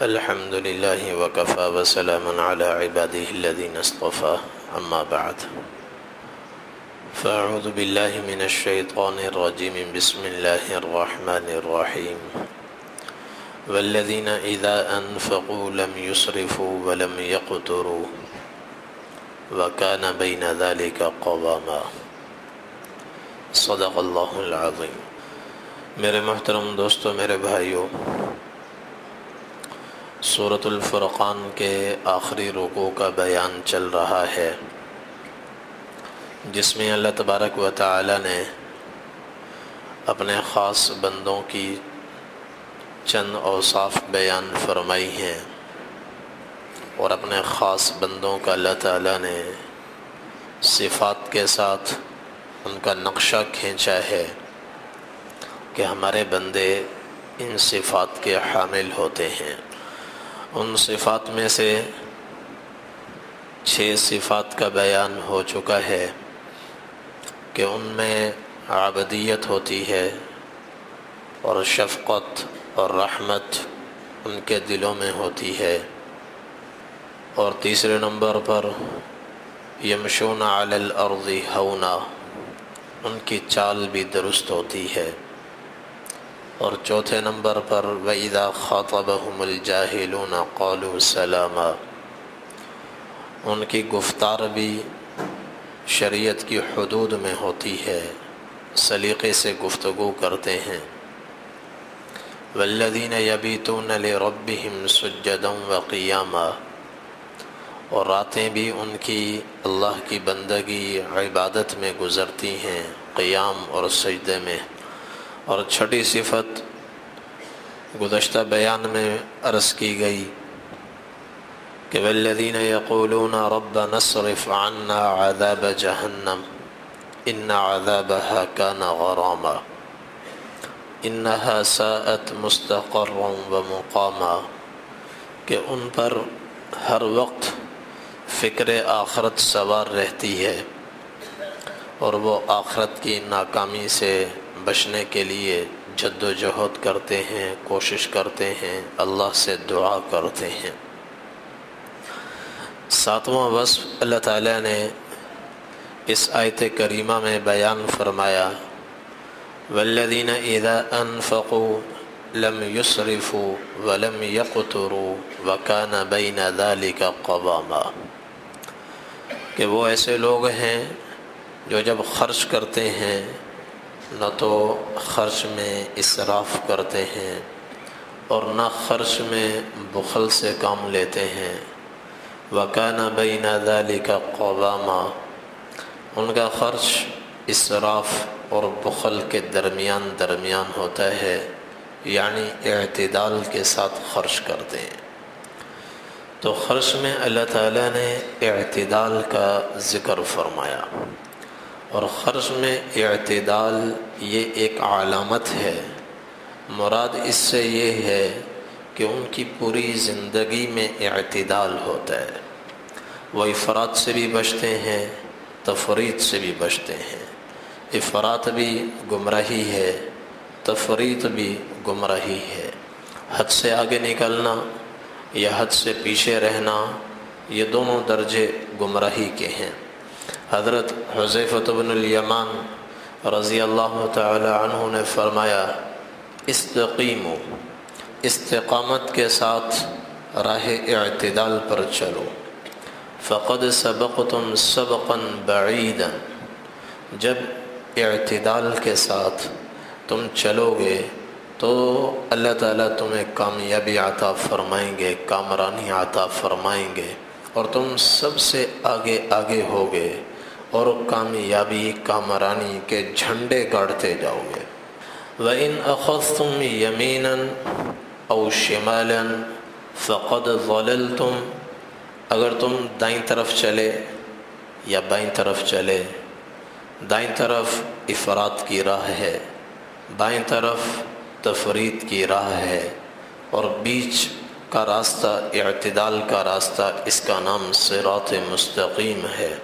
الحمد لله وكفى وسلام على عباده الذين اصطفى أما بعد فأعوذ بالله من الشيطان الرجيم بسم الله الرحمن الرحيم والذين إذا أنفقوا لم يسرفوا ولم يقتروا وكان بين ذلك قواما صدق اللہ العظیم۔ میرے محترم دوستو، میرے بھائیو، سورۃ الفرقان کے آخری رکوع کا بیان چل رہا ہے، جس میں اللہ تبارک و تعالی نے اپنے خاص بندوں کی چند اوصاف بیان فرمائی ہیں، اور اپنے خاص بندوں کا اللہ تعالی نے صفات کے ساتھ ان کا نقشہ کھینچا ہے کہ ہمارے بندے ان صفات کے حامل ہوتے ہیں۔ ان صفات میں سے 6 صفات کا بیان ہو چکا ہے کہ ان میں عبدیت ہوتی ہے، اور شفقت اور رحمت ان کے دلوں میں ہوتی ہے، اور تیسرے نمبر پر یمشون علی الارض ہونا، ان کی چال بھی درست ہوتی ہے، اور چوتھے نمبر پر وَإِذَا خَاطَبَهُمُ الْجَاهِلُونَ قَالُوا سَلَامًا، ان کی گفتار بھی شریعت کی حدود میں ہوتی ہے، سلیقے سے گفتگو کرتے ہیں۔ وَالَّذِينَ يَبِيتُونَ لِرَبِّهِمْ سُجَّدًا وَقِيَامًا، اور راتیں بھی ان کی اللہ کی بندگی عبادت میں گزرتی ہیں، قیام اور سجدے میں۔ اور چھٹی صفت گزشتہ بیان میں عرض کی گئی کہ وَالَّذِينَ يَقُولُونَ رَبَّنَا اصْرِفْ عَنَّا عَذَابَ جَهَنَّمَ إِنَّ عَذَابَهَا كَانَ غَرَامًا إِنَّهَا سَاءَتْ مُسْتَقَرًّا وَمُقَامًا، کہ ان پر ہر وقت فکر آخرت سوار رہتی ہے، اور وہ آخرت کی ناکامی سے بچنے کے لیے جد و جہد کرتے ہیں، کوشش کرتے ہیں، اللہ سے دعا کرتے ہیں۔ 7واں وصف اللہ تعالیٰ نے اس آیت کریمہ میں بیان فرمایا، والذین اذا انفقوا لم یسرفوا ولم یقتروا وکان بین ذلک قواما، کہ وہ ایسے لوگ ہیں جو جب خرچ کرتے ہیں نہ تو خرچ میں اسراف کرتے ہیں اور نہ خرچ میں بخل سے کام لیتے ہیں، وَكَانَ بَيْنَ ذَلِكَ قَوَامًا، ان کا خرچ اسراف اور بخل کے درمیان ہوتا ہے، یعنی اعتدال کے ساتھ خرچ کرتے ہیں۔ تو خرچ میں اللہ تعالیٰ نے اعتدال کا ذکر فرمایا، اور خرچ میں اعتدال یہ ایک علامت ہے۔ مراد اس سے یہ ہے کہ ان کی پوری زندگی میں اعتدال ہوتا ہے، وہ افراط سے بھی بچتے ہیں، تفریط سے بھی بچتے ہیں۔ افراط بھی گمراہی ہے، تفریط بھی گمراہی ہے۔ حد سے آگے نکلنا یا حد سے پیچھے رہنا، یہ دونوں درجے گمراہی کے ہیں۔ حضرت حذیفہ بن الیمان رضی اللہ تعالی عنہ نے فرمایا، استقیموا، استقامت کے ساتھ راہ اعتدال پر چلو، فقد سبقتم سبقا بعیدا، جب اعتدال کے ساتھ تم چلو گے تو اللہ تعالیٰ تمہیں کامیابی عطا فرمائیں گے، کامرانی عطا فرمائیں گے، اور تم سب سے آگے ہوگے، اور کامیابی کامرانی کے جھنڈے گاڑتے جاؤ گے۔ وَإِنْ أَخَذْتُمْ يَمِينًا أَوْ شِمَالًا فَقَدْ ضَلَلْتُمْ، اگر تم دائیں طرف چلے یا بائیں طرف چلے، دائیں طرف افراط کی راہ ہے، بائیں طرف تفریط کی راہ ہے، اور بیچ کا راستہ اعتدال کا راستہ، اس کا نام صراط مستقیم ہے۔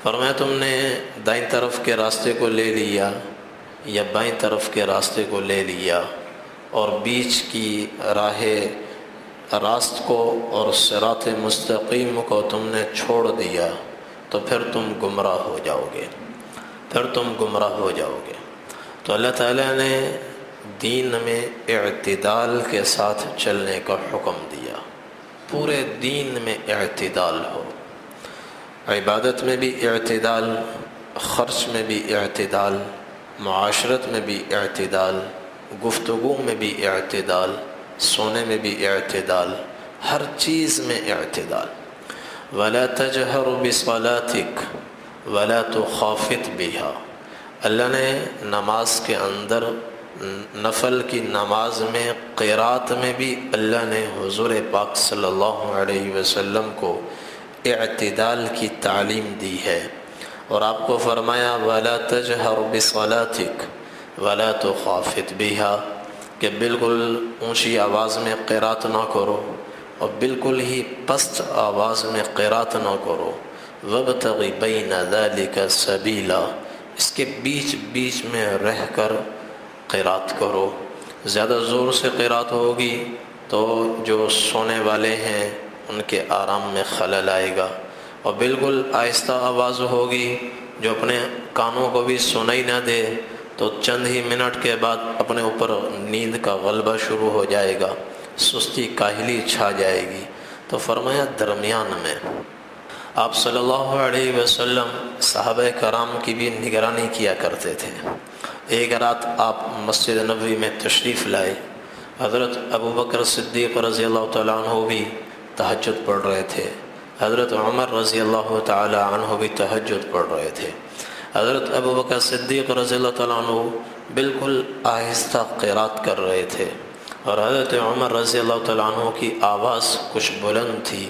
فرمایا تم نے دائیں طرف کے راستے کو لے لیا یا بائیں طرف کے راستے کو لے لیا، اور بیچ کی راہ راست کو اور صراط مستقیم کو تم نے چھوڑ دیا تو پھر تم گمراہ ہو جاؤ گے، تو اللہ تعالیٰ نے دین میں اعتدال کے ساتھ چلنے کا حکم دیا، پورے دین میں اعتدال ہو، عبادت میں بھی اعتدال، خرچ میں بھی اعتدال، معاشرت میں بھی اعتدال، گفتگو میں بھی اعتدال، سونے میں بھی اعتدال، ہر چیز میں اعتدال۔ وَلَا تَجْهَرْ بِصَلَاتِكَ وَلَا تُخَافِتْ بِهَا، اللہ نے نماز کے اندر، نفل کی نماز میں، قرات میں بھی اللہ نے حضور پاک صلی اللہ علیہ وسلم کو اعتدال کی تعلیم دی ہے، اور آپ کو فرمایا وَلَا تَجْهَرْ بِصَلَاتِكَ وَلَا تُخَافِتْ بِهَا کہ بالکل اونچی آواز میں قرات نہ کرو اور بالکل ہی پست آواز میں قرات نہ کرو، وَابْتَغِ بَيْنَ ذَلِكَ سَبِيلًا، اس کے بیچ میں رہ کر قرات کرو۔ زیادہ زور سے قرات ہوگی تو جو سونے والے ہیں ان کے آرام میں خلل آئے گا، اور بالکل آہستہ آواز ہوگی جو اپنے کانوں کو بھی سنائی نہ دے تو چند ہی منٹ کے بعد اپنے اوپر نیند کا غلبہ شروع ہو جائے گا، سستی کاہلی چھا جائے گی۔ تو فرمایا درمیان میں۔ آپ صلی اللہ علیہ وسلم صحابہ کرام کی بھی نگرانی کیا کرتے تھے۔ ایک رات آپ مسجد نبوی میں تشریف لائے، حضرت ابوبکر صدیق رضی اللہ تعالیٰ عنہ بھی تہجد پڑھ رہے تھے، حضرت عمر رضی اللہ تعالیٰ عنہ بھی تہجد پڑھ رہے تھے۔ حضرت ابوبکر صدیق رضی اللہ تعالیٰ عنہ بالکل آہستہ قرات کر رہے تھے، اور حضرت عمر رضی اللہ تعالیٰ عنہ کی آواز کچھ بلند تھی۔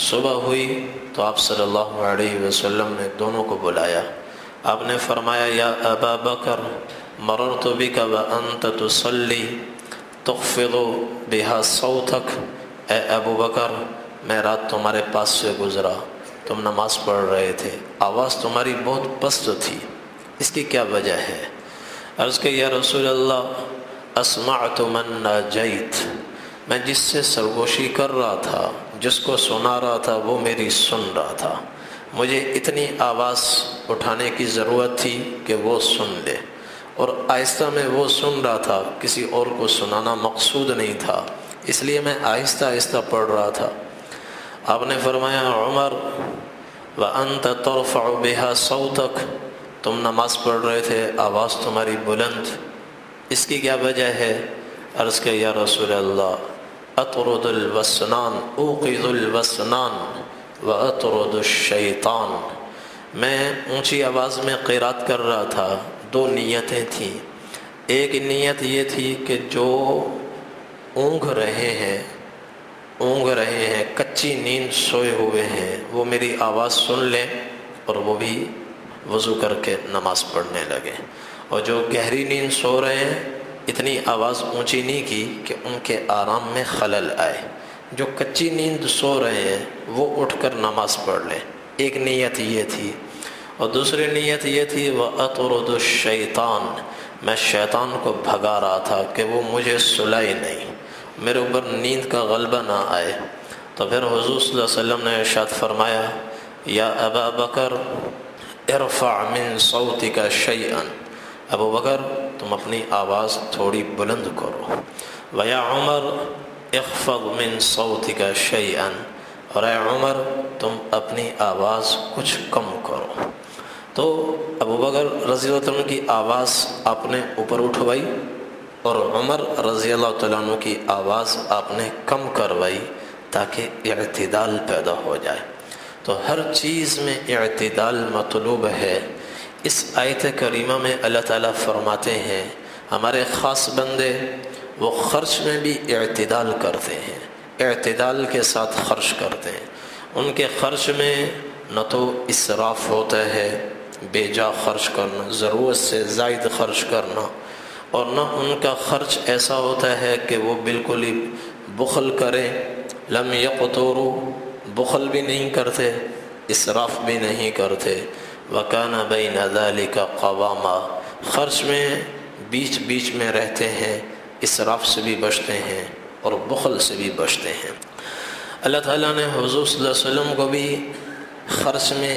صبح ہوئی تو آپ صلی اللہ علیہ وسلم نے دونوں کو بلایا، آپ نے فرمایا یا ابا بکر مررت بک وانت تصلی تخفض بها صوتک، اے ابو بکر میں رات تمہارے پاس سے گزرا، تم نماز پڑھ رہے تھے، آواز تمہاری بہت پست تھی، اس کی کیا وجہ ہے؟ عرض کہ یا رسول اللہ اسمعت من ناجیت، میں جس سے سرگوشی کر رہا تھا، جس کو سنا رہا تھا وہ میری سن رہا تھا، مجھے اتنی آواز اٹھانے کی ضرورت تھی کہ وہ سن لے، اور آہستہ میں وہ سن رہا تھا، کسی اور کو سنانا مقصود نہیں تھا، اس لیے میں آہستہ آہستہ پڑھ رہا تھا۔ آپ نے فرمایا عمر وَأَنْتَ تَرْفَعُ بِهَا صَوْتَكَ، تم نماز پڑھ رہے تھے، آواز تمہاری بلند، اس کی کیا وجہ ہے؟ عرض کہ یا رسول اللہ اطرد الوسنان اوقظ الوسنان واطرد الشیطان، میں اونچی آواز میں قرات کر رہا تھا، دو نیتیں تھیں، ایک نیت یہ تھی کہ جو اونگھ رہے ہیں کچی نیند سوئے ہوئے ہیں وہ میری آواز سن لیں اور وہ بھی وضو کر کے نماز پڑھنے لگے، اور جو گہری نیند سو رہے ہیں اتنی آواز اونچی نہیں کی کہ ان کے آرام میں خلل آئے، جو کچی نیند سو رہے ہیں وہ اٹھ کر نماز پڑھ لیں، ایک نیت یہ تھی۔ اور دوسری نیت یہ تھی وَأَطْرُدُ الشَّيْطَانِ، میں شیطان کو بھگا رہا تھا کہ وہ مجھے سلائے نہیں، میرے اوپر نیند کا غلبہ نہ آئے۔ تو پھر حضور صلی اللہ علیہ وسلم نے ارشاد فرمایا یا ابا بکر ارفع من صوتک شیئا، ابو بکر تم اپنی آواز تھوڑی بلند کرو، ویا عمر اخفض من صوتک شیئا، اور اے عمر تم اپنی آواز کچھ کم کرو۔ تو ابو بکر رضی اللہ عنہ کی آواز آپ نے اوپر اٹھوائی اور عمر رضی اللہ تعالیٰ عنہ کی آواز آپ نے کم کروائی تاکہ اعتدال پیدا ہو جائے۔ تو ہر چیز میں اعتدال مطلوب ہے۔ اس آیت کریمہ میں اللہ تعالیٰ فرماتے ہیں ہمارے خاص بندے وہ خرچ میں بھی اعتدال کرتے ہیں، اعتدال کے ساتھ خرچ کرتے ہیں، ان کے خرچ میں نہ تو اسراف ہوتا ہے، بے جا خرچ کرنا، ضرورت سے زائد خرچ کرنا، اور نہ ان کا خرچ ایسا ہوتا ہے کہ وہ بالکل ہی بخل کریں، لم یقتوروا، بخل بھی نہیں کرتے، اسراف بھی نہیں کرتے، وَكَانَ بَيْنَ ذَلِكَ قَوَامًا، خرچ میں بیچ میں رہتے ہیں، اسراف سے بھی بچتے ہیں اور بخل سے بھی بچتے ہیں۔ اللہ تعالیٰ نے حضور صلی اللہ علیہ وسلم کو بھی خرچ میں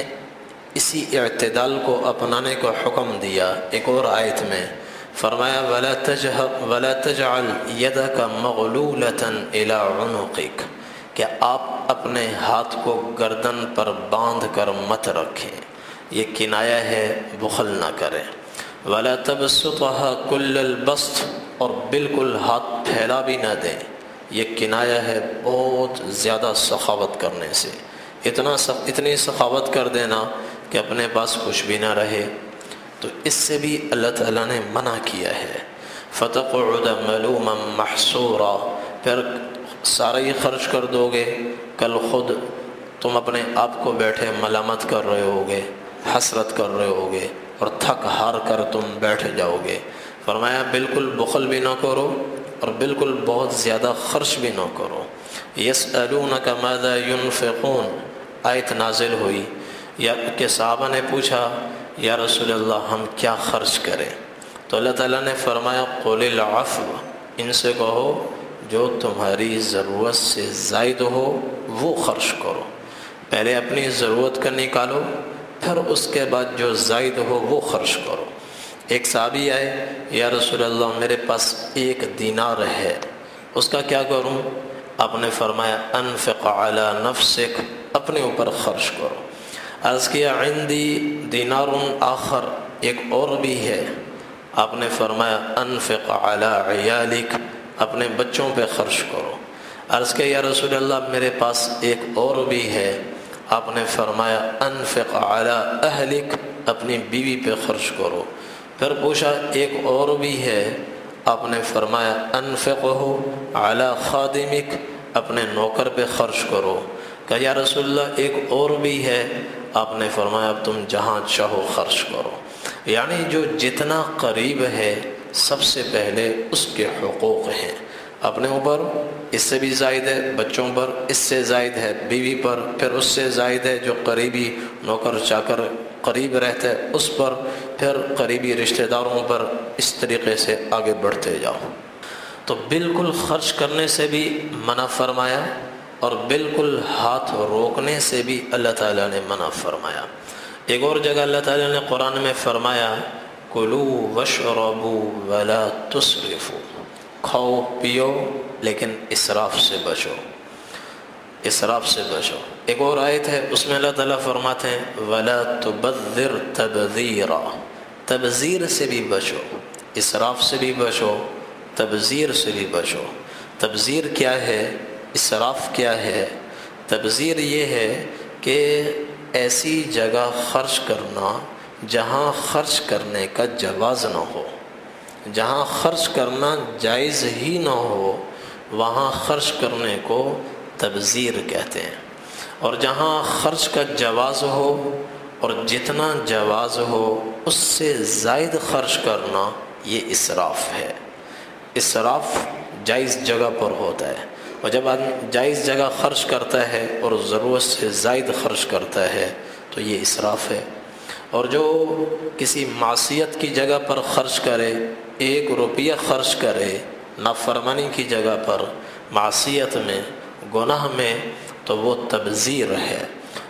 اسی اعتدال کو اپنانے کا حکم دیا۔ ایک اور آیت میں فرمایا وَلَا تَجْعَلْ يَدَكَ مَغْلُولَةً إِلَىٰ عُنُقِكَ، کہ آپ اپنے ہاتھ کو گردن پر باندھ کر مت رکھیں، یہ کنایہ ہے بخل نہ کریں۔ وَلَا تَبْسُطْهَا كُلَّ الْبَسْطِ، اور بالکل ہاتھ پھیلا بھی نہ دیں، یہ کنایہ ہے بہت زیادہ سخاوت کرنے سے، اتنی سخاوت کر دینا کہ اپنے پاس کچھ بھی نہ رہے، تو اس سے بھی اللہ تعالیٰ نے منع کیا ہے۔ فَتَقْعُدَ مَلُومًا مَحْسُورًا، پھر سارا ہی خرچ کر دو گے، کل خود تم اپنے آپ کو بیٹھے ملامت کر رہے ہوگے، حسرت کر رہے ہوگے اور تھک ہار کر تم بیٹھ جاؤ گے۔ فرمایا بالکل بخل بھی نہ کرو اور بالکل بہت زیادہ خرچ بھی نہ کرو۔ يَسْأَلُونَكَ مَاذَا يُنْفِقُونَ، آیت نازل ہوئی یا کہ صحابہ نے پوچھا یا رسول اللہ ہم کیا خرچ کریں؟ تو اللہ تعالیٰ نے فرمایا قُلِ الْعَفْوَ، ان سے کہو جو تمہاری ضرورت سے زائد ہو وہ خرچ کرو، پہلے اپنی ضرورت کا نکالو، پھر اس کے بعد جو زائد ہو وہ خرچ کرو۔ ایک صحابی آئے یا رسول اللہ میرے پاس 1 دینار ہے، اس کا کیا کروں؟ آپ نے فرمایا انفق علی نفسک، اپنے اوپر خرچ کرو۔ عرض کیا عندی دینار آخر، ایک اور بھی ہے، آپ نے فرمایا انفق علی عیالک، اپنے بچوں پہ خرچ کرو۔ عرض کیا یا رسول اللہ میرے پاس ایک اور بھی ہے، آپ نے فرمایا انفق علی اہلک، اپنی بیوی پہ خرچ کرو۔ پھر پوچھا ایک اور بھی ہے، آپ نے فرمایا انفقہ علی خادمک، اپنے نوکر پہ خرچ کرو۔ کہا یا رسول اللہ ایک اور بھی ہے، آپ نے فرمایا اب تم جہاں چاہو خرچ کرو۔ یعنی جو جتنا قریب ہے سب سے پہلے اس کے حقوق ہیں، اپنے اوپر اس سے بھی زائد ہے، بچوں پر اس سے زائد ہے، بیوی پر پھر اس سے زائد ہے، جو قریبی نوکر چاکر قریب رہتا ہے اس پر، پھر قریبی رشتہ داروں پر، اس طریقے سے آگے بڑھتے جاؤ۔ تو بالکل خرچ کرنے سے بھی منع فرمایا اور بالکل ہاتھ روکنے سے بھی اللہ تعالیٰ نے منع فرمایا۔ ایک اور جگہ اللہ تعالیٰ نے قرآن میں فرمایا کلوا واشربوا ولا تسرفوا، کھاؤ پیو لیکن اسراف سے بچو، اسراف سے بچو۔ ایک اور آیت ہے اس میں اللہ تعالیٰ فرماتے ہیں ولا تبذر تبذیرا، تبذیر سے بھی بچو، اسراف سے بھی بچو، تبذیر سے بھی بچو۔ تبذیر کیا ہے؟ اسراف کیا ہے؟ تبذیر یہ ہے کہ ایسی جگہ خرچ کرنا جہاں خرچ کرنے کا جواز نہ ہو، جہاں خرچ کرنا جائز ہی نہ ہو وہاں خرچ کرنے کو تبذیر کہتے ہیں، اور جہاں خرچ کا جواز ہو اور جتنا جواز ہو اس سے زائد خرچ کرنا یہ اسراف ہے۔ اسراف جائز جگہ پر ہوتا ہے، اور جب آدمی جائز جگہ خرچ کرتا ہے اور ضرورت سے زائد خرچ کرتا ہے تو یہ اسراف ہے۔ اور جو کسی معصیت کی جگہ پر خرچ کرے، 1 روپیہ خرچ کرے نافرمانی کی جگہ پر، معصیت میں، گناہ میں، تو وہ تبذیر ہے۔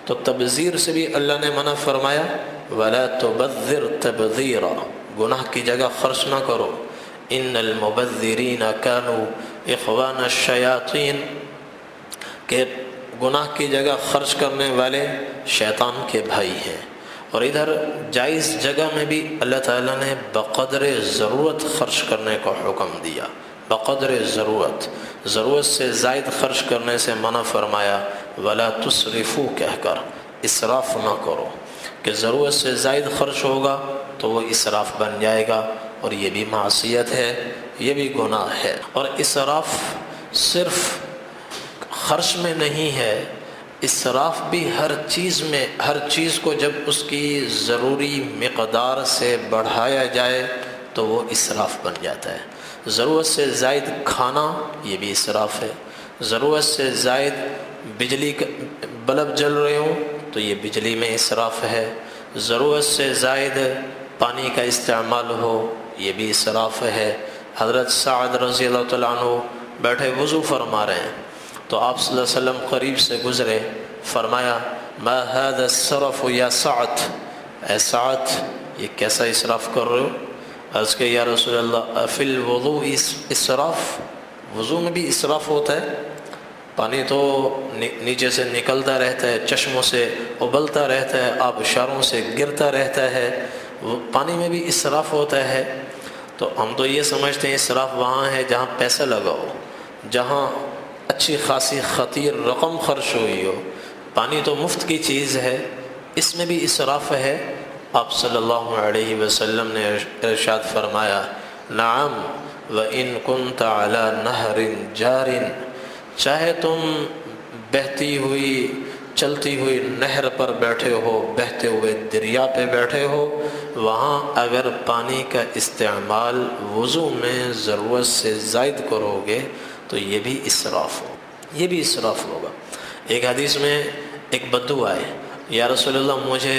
تو تبذیر سے بھی اللہ نے منع فرمایا وَلَا تُبَذِّرْ تَبْذِيرًا، گناہ کی جگہ خرچ نہ کرو۔ ان المبذرین کانوا اخوان الشیاطین، کہ گناہ کی جگہ خرچ کرنے والے شیطان کے بھائی ہیں۔ اور ادھر جائز جگہ میں بھی اللہ تعالیٰ نے بقدر ضرورت خرچ کرنے کا حکم دیا، بقدر ضرورت، ضرورت سے زائد خرچ کرنے سے منع فرمایا ولا تسرفوا کہہ کر، اسراف نہ کرو، کہ ضرورت سے زائد خرچ ہوگا تو وہ اسراف بن جائے گا، اور یہ بھی معصیت ہے، یہ بھی گناہ ہے۔ اور اسراف صرف خرچ میں نہیں ہے، اسراف بھی ہر چیز میں، ہر چیز کو جب اس کی ضروری مقدار سے بڑھایا جائے تو وہ اسراف بن جاتا ہے۔ ضرورت سے زائد کھانا یہ بھی اسراف ہے، ضرورت سے زائد بجلی کا بلب جل رہے ہوں تو یہ بجلی میں اسراف ہے، ضرورت سے زائد پانی کا استعمال ہو یہ بھی اسراف ہے۔ حضرت سعد رضی اللہ تعالیٰ عنہ بیٹھے وضو فرما رہے ہیں، تو آپ صلی اللہ علیہ وسلم قریب سے گزرے، فرمایا ما هذا السرف یا سعد، اے سعد یہ کیسا اسراف کر رہے ہو؟ عرض کہ یا رسول اللہ فی الوضوء اسراف، وضو میں بھی اسراف ہوتا ہے؟ پانی تو نیچے سے نکلتا رہتا ہے، چشموں سے ابلتا رہتا ہے، آبشاروں سے گرتا رہتا ہے، پانی میں بھی اسراف ہوتا ہے؟ تو ہم تو یہ سمجھتے ہیں اسراف وہاں ہے جہاں پیسہ لگاؤ، جہاں اچھی خاصی خطیر رقم خرچ ہوئی ہو، پانی تو مفت کی چیز ہے، اس میں بھی اسراف ہے؟ آپ صلی اللہ علیہ وسلم نے ارشاد فرمایا نعم وَإِن كُنْتَ عَلَى نَهْرٍ جَارٍ، چاہے تم بہتی ہوئی چلتی ہوئی نہر پر بیٹھے ہو، بہتے ہوئے دریا پہ بیٹھے ہو، وہاں اگر پانی کا استعمال وضو میں ضرورت سے زائد کرو گے تو یہ بھی اسراف ہو، یہ بھی اسراف ہوگا۔ ایک حدیث میں ایک بدو آئے، یا رسول اللہ مجھے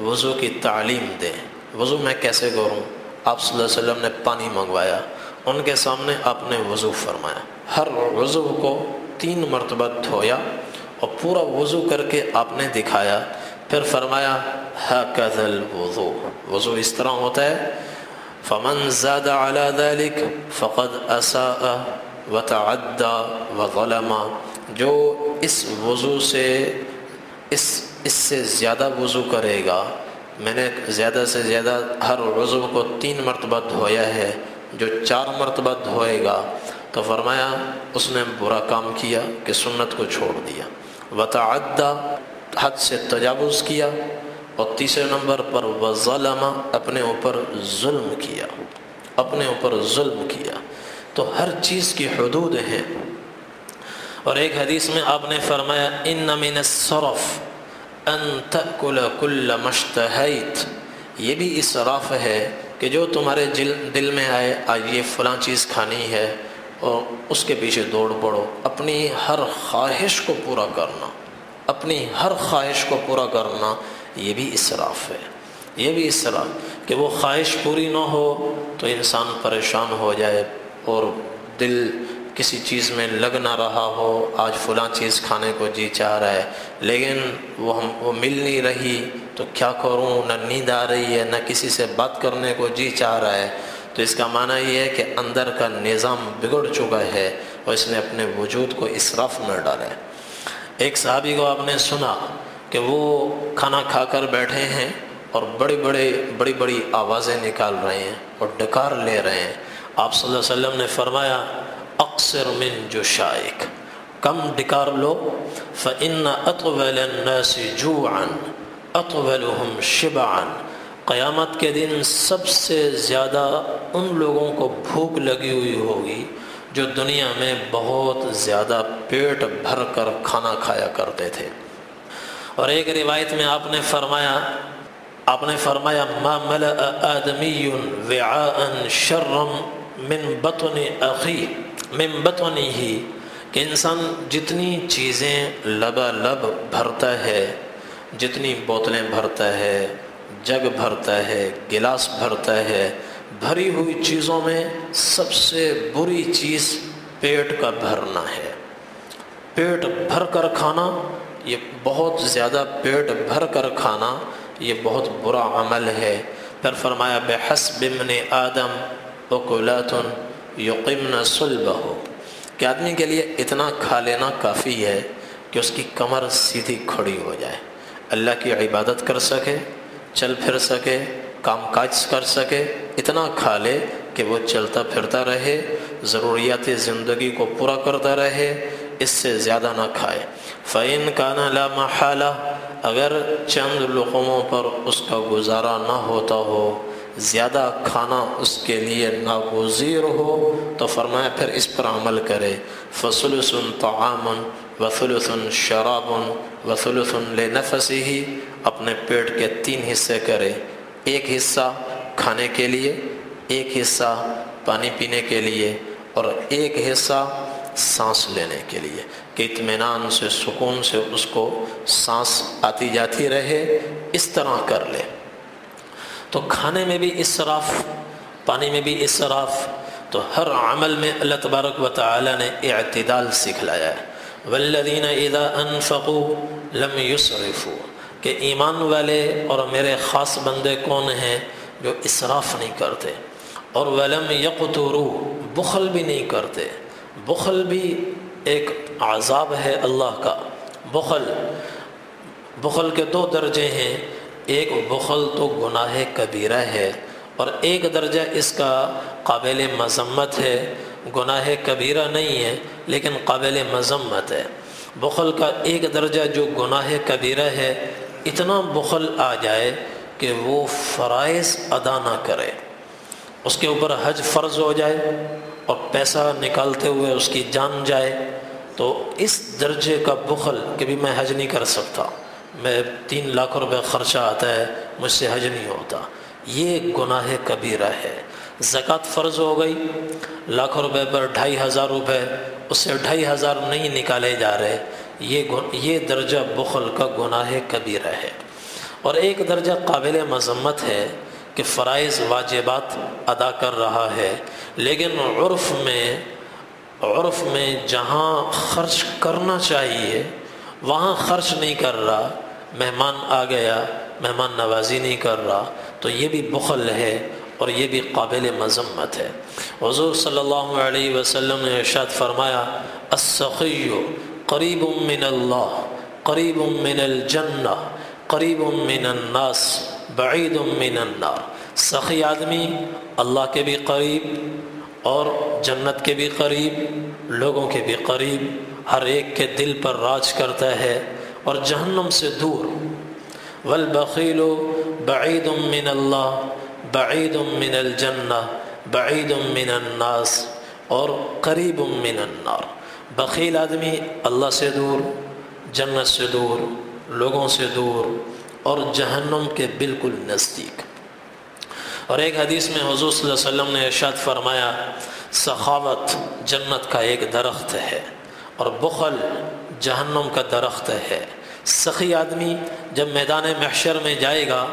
وضو کی تعلیم دیں، وضو میں کیسے کروں؟ آپ صلی اللہ علیہ وسلم نے پانی منگوایا، ان کے سامنے آپ نے وضو فرمایا، ہر وضو کو 3 مرتبہ دھویا اور پورا وضو کر کے آپ نے دکھایا، پھر فرمایا هَكَذَا الْوُضُوء، وضو اس طرح ہوتا ہے، فَمَنْ زَادَ عَلَى ذَلِكَ فَقَدْ أَسَاءَ وَتَعَدَّى وَظَلَمَ، جو اس وضو سے اس سے زیادہ وضو کرے گا، میں نے زیادہ سے زیادہ ہر وضو کو 3 مرتبہ دھویا ہے، جو 4 مرتبہ دھوئے گا تو فرمایا اس نے برا کام کیا کہ سنت کو چھوڑ دیا، وتعدى حد سے تجاوز کیا، اور تیسرے نمبر پر وظلم اپنے اوپر ظلم کیا، اپنے اوپر ظلم کیا۔ تو ہر چیز کی حدود ہیں۔ اور ایک حدیث میں آپ نے فرمایا ان من السرف ان تأکل کل ما اشتہیت، یہ بھی اسراف ہے کہ جو تمہارے دل میں آئے آج یہ فلاں چیز کھانی ہے اور اس کے پیچھے دوڑ پڑو، اپنی ہر خواہش کو پورا کرنا، اپنی ہر خواہش کو پورا کرنا، یہ بھی اسراف ہے، یہ بھی اسراف کہ وہ خواہش پوری نہ ہو تو انسان پریشان ہو جائے اور دل کسی چیز میں لگ نہ رہا ہو، آج فلاں چیز کھانے کو جی چاہ رہا ہے لیکن وہ مل نہیں رہی تو کیا کروں، نہ نیند آ رہی ہے، نہ کسی سے بات کرنے کو جی چاہ رہا ہے، تو اس کا معنی یہ ہے کہ اندر کا نظام بگڑ چکا ہے اور اس نے اپنے وجود کو اسراف میں ڈالا ہے۔ ایک صحابی کو آپ نے سنا کہ وہ کھانا کھا کر بیٹھے ہیں اور بڑی بڑی آوازیں نکال رہے ہیں اور ڈکار لے رہے ہیں، آپ صلی اللہ علیہ وسلم نے فرمایا اقصر من جشائک، کم ڈکار لو، فإن أطول الناس جوعا أطولهم شبعا، قیامت کے دن سب سے زیادہ ان لوگوں کو بھوک لگی ہوئی ہوگی جو دنیا میں بہت زیادہ پیٹ بھر کر کھانا کھایا کرتے تھے۔ اور ایک روایت میں آپ نے فرمایا ما ملأ آدمی وعاء شرا من بطنہ، کہ انسان جتنی چیزیں لبالب بھرتا ہے، جتنی بوتلیں بھرتا ہے، جگ بھرتا ہے، گلاس بھرتا ہے، بھری ہوئی چیزوں میں سب سے بری چیز پیٹ کا بھرنا ہے۔ پیٹ بھر کر کھانا، یہ بہت زیادہ پیٹ بھر کر کھانا یہ بہت برا عمل ہے۔ پھر فرمایا بحسب ابن آدم اکلات یقمن صلبہ، کہ آدمی کے لیے اتنا کھا لینا کافی ہے کہ اس کی کمر سیدھی کھڑی ہو جائے، اللہ کی عبادت کر سکے، چل پھر سکے، کام کاج کر سکے، اتنا کھا لے کہ وہ چلتا پھرتا رہے، ضروریات زندگی کو پورا کرتا رہے، اس سے زیادہ نہ کھائے۔ فَإِن كَانَ لَا مَحَالَةَ، اگر چند لقموں پر اس کا گزارا نہ ہوتا ہو، زیادہ کھانا اس کے لیے ناگزیر ہو، تو فرمایا پھر اس پر عمل کرے، فَثُلُثٌ طَعَامٌ وَثُلُثٌ شَرَابٌ وَثُلُثٌ لِنَفَسِهِ، اپنے پیٹ کے 3 حصے کرے، ایک حصہ کھانے کے لیے، ایک حصہ پانی پینے کے لیے، اور ایک حصہ سانس لینے کے لیے، کہ اطمینان سے سکون سے اس کو سانس آتی جاتی رہے، اس طرح کر لے۔ تو کھانے میں بھی اسراف، پانی میں بھی اسراف، تو ہر عمل میں اللہ تبارک و تعالی نے اعتدال سکھلایا ہے۔ والذین اذا انفقوا لم یسرفوا، کہ ایمان والے اور میرے خاص بندے کون ہیں؟ جو اسراف نہیں کرتے، اور ولم یقتروا، بخل بھی نہیں کرتے۔ بخل بھی ایک عذاب ہے اللہ کا۔ بخل کے دو درجے ہیں، ایک بخل تو گناہ کبیرہ ہے، اور ایک درجہ اس کا قابل مذمت ہے، گناہ کبیرہ نہیں ہے لیکن قابل مذمت ہے۔ بخل کا ایک درجہ جو گناہ کبیرہ ہے، اتنا بخل آ جائے کہ وہ فرائض ادا نہ کرے، اس کے اوپر حج فرض ہو جائے اور پیسہ نکالتے ہوئے اس کی جان جائے، تو اس درجے کا بخل کہ بھی میں حج نہیں کر سکتا، میں 3 لاکھ روپے خرچہ آتا ہے، مجھ سے حج نہیں ہوتا، یہ گناہ کبیرہ ہے۔ زکوٰۃ فرض ہو گئی، لاکھوں روپے پر 2500 روپے، اس سے 2500 نہیں نکالے جا رہے، یہ درجہ بخل کا گناہ کبیرہ ہے۔ اور ایک درجہ قابل مذمت ہے کہ فرائض واجبات ادا کر رہا ہے، لیکن عرف میں جہاں خرچ کرنا چاہیے وہاں خرچ نہیں کر رہا، مہمان آ گیا مہمان نوازی نہیں کر رہا، تو یہ بھی بخل ہے اور یہ بھی قابل مذمت ہے۔ حضور صلی اللہ علیہ وسلم نے ارشاد فرمایا، السخی قریب من اللہ، قریب من الجنہ، قریب من الناس، بعید من النار۔ سخی آدمی اللہ کے بھی قریب اور جنت کے بھی قریب، لوگوں کے بھی قریب، ہر ایک کے دل پر راج کرتا ہے، اور جہنم سے دور۔ والبخیل بعید من اللہ، بعید من الجنہ، بعید من الناس، اور قریب من النار۔ بخیل آدمی اللہ سے دور، جنت سے دور، لوگوں سے دور، اور جہنم کے بالکل نزدیک۔ اور ایک حدیث میں حضور صلی اللہ علیہ وسلم نے ارشاد فرمایا، سخاوت جنت کا ایک درخت ہے اور بخل جہنم کا درخت ہے۔ سخی آدمی جب میدان محشر میں جائے گا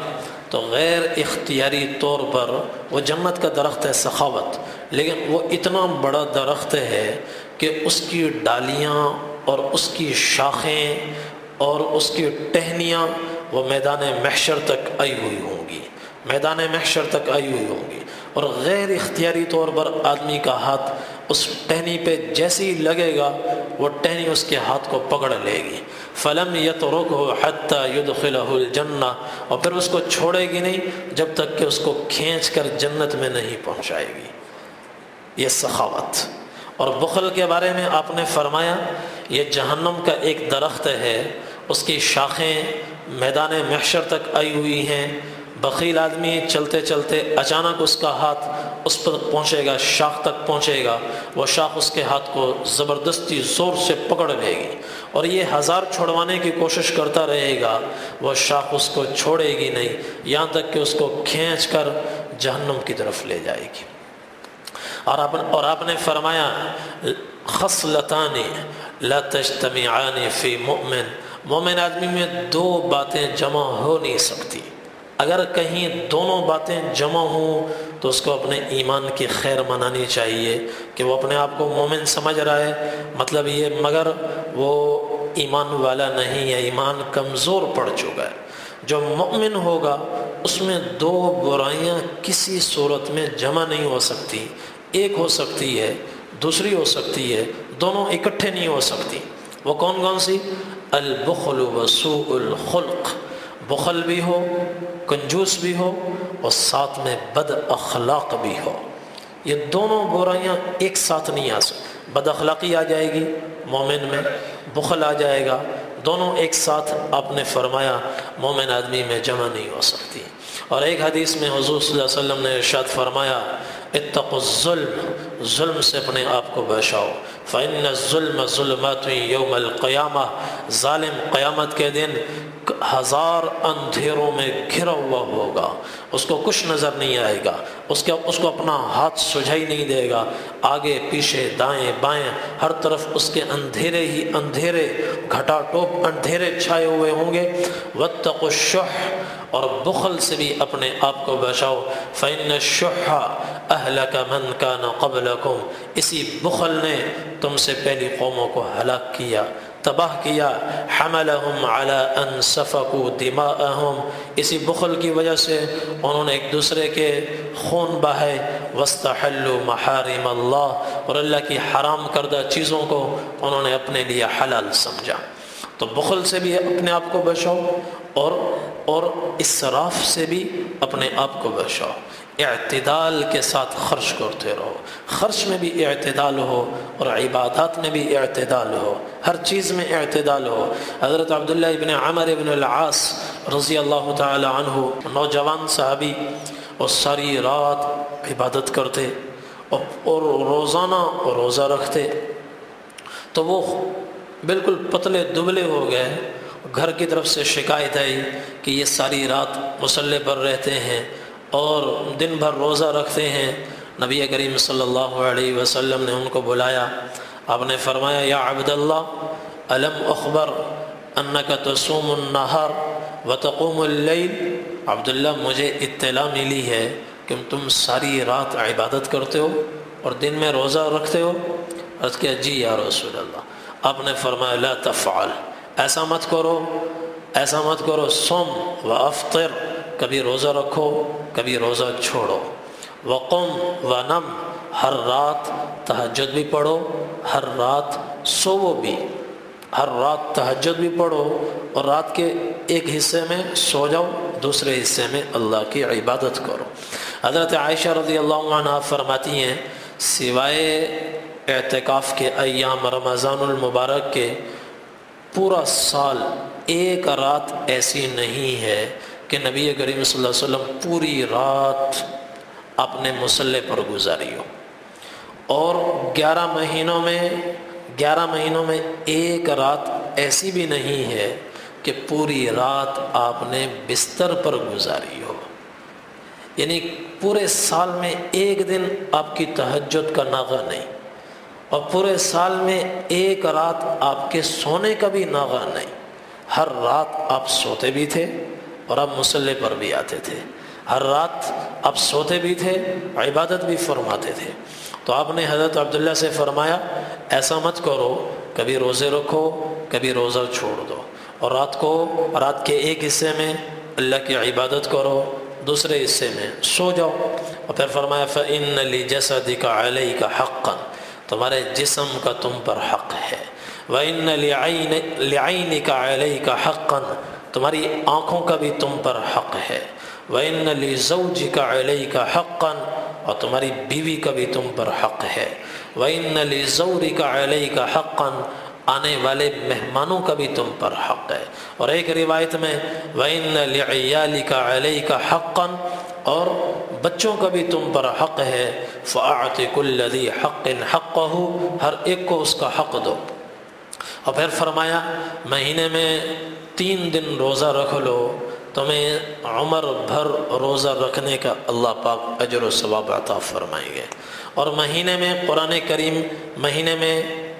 تو غیر اختیاری طور پر، وہ جنت کا درخت ہے سخاوت، لیکن وہ اتنا بڑا درخت ہے کہ اس کی ڈالیاں اور اس کی شاخیں اور اس کی ٹہنیاں وہ میدان محشر تک آئی ہوئی ہوں گی، میدان محشر تک آئی ہوئی ہوں گی، اور غیر اختیاری طور پر آدمی کا ہاتھ اس ٹہنی پہ جیسے ہی لگے گا وہ ٹہنی اس کے ہاتھ کو پکڑ لے گی۔ فَلَمْ يَتْرُكْهُ حَتَّى يُدْخِلَهُ الْجَنَّةَ، اور پھر اس کو چھوڑے گی نہیں جب تک کہ اس کو کھینچ کر جنت میں نہیں پہنچائے گی۔ یہ سخاوت۔ اور بخل کے بارے میں آپ نے فرمایا، یہ جہنم کا ایک درخت ہے، اس کی شاخیں میدان محشر تک آئی ہوئی ہیں۔ بخیل آدمی چلتے چلتے اچانک اس کا ہاتھ اس پر پہنچے گا، شاخ تک پہنچے گا، وہ شاخ اس کے ہاتھ کو زبردستی زور سے پکڑ لے گی، اور یہ 1000 چھڑوانے کی کوشش کرتا رہے گا، وہ شاخ اس کو چھوڑے گی نہیں، یہاں تک کہ اس کو کھینچ کر جہنم کی طرف لے جائے گی۔ اور آپ نے فرمایا، خصلتان لا تجتمعان فی مؤمن، مومن آدمی میں 2 باتیں جمع ہو نہیں سکتی۔ اگر کہیں دونوں باتیں جمع ہوں تو اس کو اپنے ایمان کی خیر منانی چاہیے کہ وہ اپنے آپ کو مومن سمجھ رہا ہے، مطلب یہ مگر وہ ایمان والا نہیں ہے، ایمان کمزور پڑ چکا ہے۔ جو مومن ہوگا اس میں 2 برائیاں کسی صورت میں جمع نہیں ہو سکتی، ایک ہو سکتی ہے، دوسری ہو سکتی ہے، دونوں اکٹھے نہیں ہو سکتی۔ وہ کون کون سی؟ البخل وسوء الخلق، بخل بھی ہو، کنجوس بھی ہو، اور ساتھ میں بد اخلاق بھی ہو۔ یہ دونوں برائیاں ایک ساتھ نہیں آ سکتی۔ بد اخلاقی آ جائے گی مومن میں، بخل آ جائے گا، دونوں ایک ساتھ آپ نے فرمایا مومن آدمی میں جمع نہیں ہو سکتی۔ اور ایک حدیث میں حضور صلی اللہ علیہ وسلم نے ارشاد فرمایا، اتقوا الظلم، ظلم سے اپنے آپ کو بچاؤ، فإن الظلم ظلمات یوم القیامہ، ظالم قیامت کے دن 1000 اندھیروں میں گھرا ہوا ہوگا، اس کو کچھ نظر نہیں آئے گا، اس کو اپنا ہاتھ سجھائی نہیں دے گا، آگے پیچھے دائیں بائیں ہر طرف اس کے اندھیرے ہی اندھیرے، گھٹا ٹوپ اندھیرے چھائے ہوئے ہوں گے۔ واتقوا الشح، اور بخل سے بھی اپنے آپ کو بچاؤ۔ فإن الشح أهلك من كان قبلكم، اسی بخل نے تم سے پہلی قوموں کو ہلاک کیا، تباہ کیا۔ حملهم على ان سفكوا دماءهم، اسی بخل کی وجہ سے انہوں نے ایک دوسرے کے خون بہائے۔ واستحلوا محارم اللہ، اور اللہ کی حرام کردہ چیزوں کو انہوں نے اپنے لیے حلال سمجھا۔ تو بخل سے بھی اپنے آپ کو بچاؤ اور اسراف سے بھی اپنے آپ کو بچاؤ۔ اعتدال کے ساتھ خرچ کرتے رہو، خرچ میں بھی اعتدال ہو اور عبادات میں بھی اعتدال ہو، ہر چیز میں اعتدال ہو۔ حضرت عبداللہ ابن عمر ابن العاص رضی اللہ تعالی عنہ، نوجوان صحابی، اور ساری رات عبادت کرتے اور روزانہ روزہ رکھتے، تو وہ بالکل پتلے دبلے ہو گئے۔ گھر کی طرف سے شکایت آئی کہ یہ ساری رات مصلی پر رہتے ہیں اور دن بھر روزہ رکھتے ہیں۔ نبی کریم صلی اللہ علیہ وسلم نے ان کو بلایا، آپ نے فرمایا یا عبداللہ الم اخبر انک تصوم النہار وتقوم اللیل، عبداللہ مجھے اطلاع ملی ہے کہ تم ساری رات عبادت کرتے ہو اور دن میں روزہ رکھتے ہو۔ عرض کیا جی یا رسول اللہ۔ آپ نے فرمایا لا تفعل، ایسا مت کرو، ایسا مت کرو۔ صم و افطر، کبھی روزہ رکھو کبھی روزہ چھوڑو۔ وقم و نم، ہر رات تہجد بھی پڑھو، ہر رات سوو بھی، ہر رات تہجد بھی پڑھو اور رات کے ایک حصے میں سو جاؤ، دوسرے حصے میں اللہ کی عبادت کرو۔ حضرت عائشہ رضی اللہ عنہا فرماتی ہیں سوائے اعتکاف کے ایام رمضان المبارک کے پورا سال ایک رات ایسی نہیں ہے کہ نبی کریم صلی اللہ علیہ وسلم پوری رات اپنے مصلی پر گزاری ہو، اور 11 مہینوں میں ایک رات ایسی بھی نہیں ہے کہ پوری رات آپ نے بستر پر گزاری ہو۔ یعنی پورے سال میں ایک دن آپ کی تہجد کا ناغہ نہیں، اور پورے سال میں ایک رات آپ کے سونے کا بھی ناغہ نہیں۔ ہر رات آپ سوتے بھی تھے اور آپ مصلی پر بھی آتے تھے، ہر رات آپ سوتے بھی تھے، عبادت بھی فرماتے تھے۔ تو آپ نے حضرت عبداللہ سے فرمایا ایسا مت کرو، کبھی روزے رکھو کبھی روزہ چھوڑ دو، اور رات کے ایک حصے میں اللہ کی عبادت کرو، دوسرے حصے میں سو جاؤ۔ اور پھر فرمایا فَإِنَّ لِجَسَدِكَ عَلَيْكَ حَقًّا، تمہارے جسم کا تم پر حق ہے۔ وَإِنَّ لِعَيْنِكَ عَلَيْكَ حَقًّا، تمہاری آنکھوں کا بھی تم پر حق ہے۔ وَإِنَّ لِزَوْجِكَ عَلَيْكَ حَقًّا، اور تمہاری بیوی کا بھی تم پر حق ہے۔ وَإِنَّ لِزَوْرِكَ عَلَيْكَ حَقًّا، آنے والے مہمانوں کا بھی تم پر حق ہے۔ اور ایک روایت میں وَإِنَّ لِعِيَالِكَ عَلَيْكَ حَقًّا، اور بچوں کا بھی تم پر حق ہے۔ فَأَعْطِ كُلَّ ذِي حَقٍّ حَقَّهُ، ہر ایک کو اس کا حق دو۔ اور پھر فرمایا مہینے میں 3 دن روزہ رکھ لو، تمہیں عمر بھر روزہ رکھنے کا اللہ پاک اجر و ثواب عطا فرمائیں گے۔ اور مہینے میں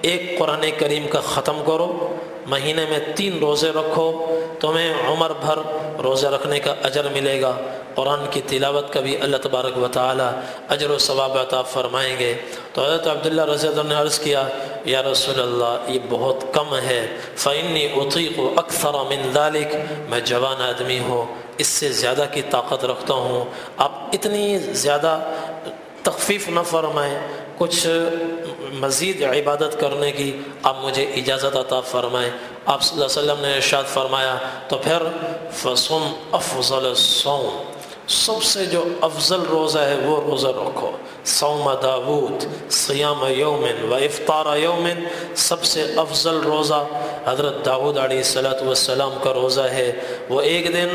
ایک قرآن کریم کا ختم کرو، مہینے میں 3 روزے رکھو، تمہیں عمر بھر روزہ رکھنے کا اجر ملے گا۔ قرآن کی تلاوت کا بھی اللہ تبارک و تعالی اجر و ثواب عطا فرمائیں گے۔ تو حضرت عبداللہ رضی اللہ عنہ نے عرض کیا یا رسول اللہ یہ بہت کم ہے، فإنی اطیق اکثر من ذلک، میں جوان آدمی ہوں، اس سے زیادہ کی طاقت رکھتا ہوں، آپ اتنی زیادہ تخفیف نہ فرمائیں، کچھ مزید عبادت کرنے کی آپ مجھے اجازت عطا فرمائیں۔ آپ صلی اللہ علیہ وسلم نے ارشاد فرمایا تو پھر فصم افضل الصوم، سب سے جو افضل روزہ ہے وہ روزہ رکھو۔ صوم داود صیام یوم و افطار یوم، سب سے افضل روزہ حضرت داؤد علیہ السلام کا روزہ ہے۔ وہ ایک دن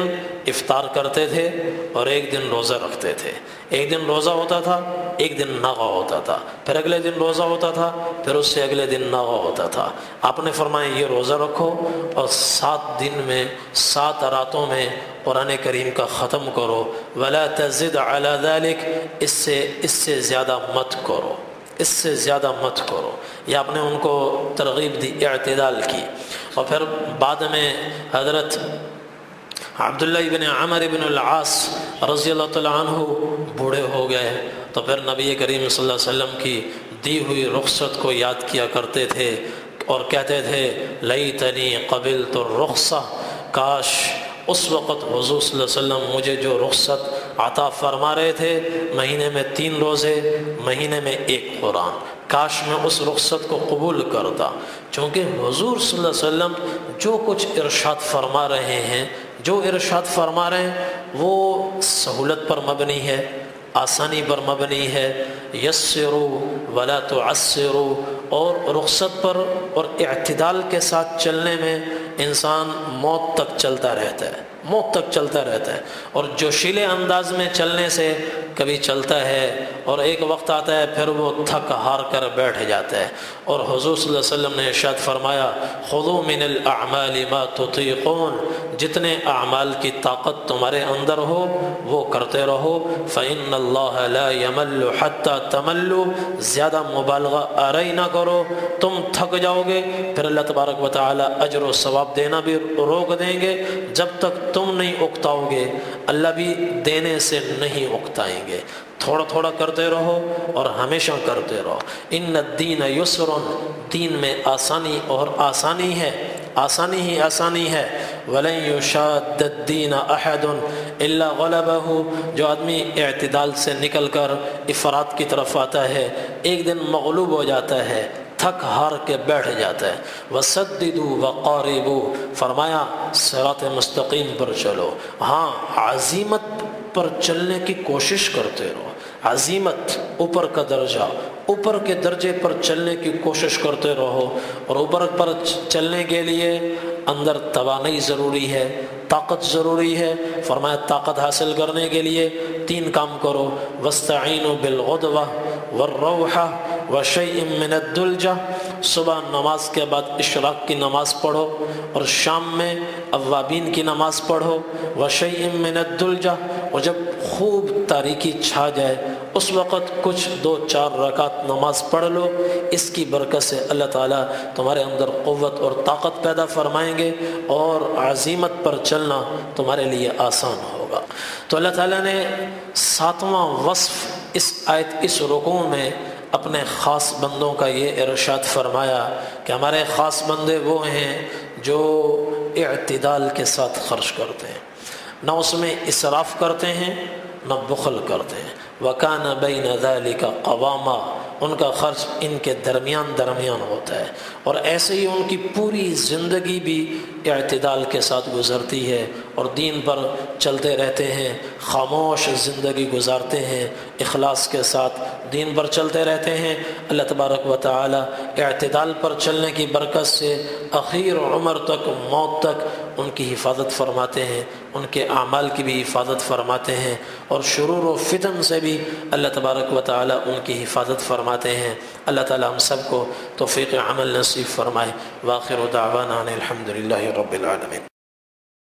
افطار کرتے تھے اور ایک دن روزہ رکھتے تھے، ایک دن روزہ ہوتا تھا، ایک دن ناغہ ہوتا تھا، پھر اگلے دن روزہ ہوتا تھا، پھر اس سے اگلے دن ناغہ ہوتا تھا۔ آپ نے فرمایا یہ روزہ رکھو اور 7 دن میں 7 راتوں میں قرآن کریم کا ختم کرو، ولا تزد علی ذلک، اس سے زیادہ مت کرو، اس سے زیادہ مت کرو۔ یہ آپ نے ان کو ترغیب دی، اعتدال کی۔ اور پھر بعد میں حضرت عبداللہ ابن عمر ابن العاص رضی اللہ تعالیٰ عنہ بوڑھے ہو گئے تو پھر نبی کریم صلی اللہ علیہ وسلم کی دی ہوئی رخصت کو یاد کیا کرتے تھے اور کہتے تھے لیتنی قبلت الرخصہ، کاش اس وقت حضور صلی اللہ علیہ وسلم مجھے جو رخصت عطا فرما رہے تھے، مہینے میں 3 روزے، مہینے میں 1 قرآن، کاش میں اس رخصت کو قبول کرتا۔ چونکہ حضور صلی اللہ علیہ وسلم جو کچھ ارشاد فرما رہے ہیں، جو ارشاد فرما رہے ہیں وہ سہولت پر مبنی ہے، آسانی پر مبنی ہے، یسروا ولا تعسروا، اور رخصت پر اور اعتدال کے ساتھ چلنے میں انسان موت تک چلتا رہتا ہے، موت تک چلتا رہتا ہے۔ اور جوشیلے انداز میں چلنے سے کبھی چلتا ہے اور ایک وقت آتا ہے پھر وہ تھک ہار کر بیٹھ جاتا ہے۔ اور حضور صلی اللہ علیہ وسلم نے ارشاد فرمایا خذوا من الاعمال ما تطیقون، جتنے اعمال کی طاقت تمہارے اندر ہو وہ کرتے رہو، فإن اللہ لا يمل حتى تملوا، زیادہ مبالغہ آرائی نہ کرو، تم تھک جاؤ گے پھر اللہ تبارک و تعالی اجر و ثواب دینا بھی روک دیں گے۔ جب تک تم نہیں اکتاؤ گے اللہ بھی دینے سے نہیں اکتائیں گے۔ تھوڑا تھوڑا کرتے رہو اور ہمیشہ کرتے رہو۔ ان الدین یسر، دین میں آسانی اور آسانی ہے، آسانی ہی آسانی ہے۔ وَلَن يُشَادَّ الدِّينَ أَحَدٌ إِلَّا غَلَبَهُ، جو آدمی اعتدال سے نکل کر افراط کی طرف آتا ہے ایک دن مغلوب ہو جاتا ہے، تھک ہار کے بیٹھ جاتا ہے۔ وَسَدِّدُوا وَقَارِبُوا، فرمایا صراط مستقیم پر چلو، ہاں عزیمت پر چلنے کی کوشش کرتے رہو، عزیمت اوپر کا درجہ، اوپر کے درجے پر چلنے کی کوشش کرتے رہو۔ اور اوپر پر چلنے کے لیے اندر توانائی ضروری ہے، طاقت ضروری ہے۔ فرمایا طاقت حاصل کرنے کے لیے 3 کام کرو، وَاسْتَعِينُوا بِالْغُدْوَةِ وَالرَّوْحَةِ وَشَيْءٍ مِّنَ الدُّلْجَةِ، صبح نماز کے بعد اشراق کی نماز پڑھو اور شام میں اوابین کی نماز پڑھو، وَشَيْءٍ مِّنَ الدُّلْجَةِ، اور جب خوب تاریکی چھا جائے اس وقت کچھ 2-4 رکعت نماز پڑھ لو۔ اس کی برکت سے اللہ تعالیٰ تمہارے اندر قوت اور طاقت پیدا فرمائیں گے اور عزیمت پر چلنا تمہارے لیے آسان ہوگا۔ تو اللہ تعالیٰ نے 7واں وصف اس آیت اس رکوع میں اپنے خاص بندوں کا یہ ارشاد فرمایا کہ ہمارے خاص بندے وہ ہیں جو اعتدال کے ساتھ خرچ کرتے ہیں، نہ اس میں اسراف کرتے ہیں نہ بخل کرتے ہیں۔ وَكَانَ بَيْنَ ذَلِكَ قَوَامًا، ان کا خرچ ان کے درمیان ہوتا ہے، اور ایسے ہی ان کی پوری زندگی بھی اعتدال کے ساتھ گزرتی ہے اور دین پر چلتے رہتے ہیں، خاموش زندگی گزارتے ہیں، اخلاص کے ساتھ دین پر چلتے رہتے ہیں۔ اللہ تبارک و تعالی اعتدال پر چلنے کی برکت سے اخیر عمر تک، موت تک ان کی حفاظت فرماتے ہیں، ان کے اعمال کی بھی حفاظت فرماتے ہیں، اور شرور و فتن سے بھی اللہ تبارک و تعالی ان کی حفاظت فرماتے ہیں۔ اللہ تعالی ہم سب کو توفیق عمل نصیب فرمائے۔ وآخر دعوانا ان الحمد للہ رب العالمین۔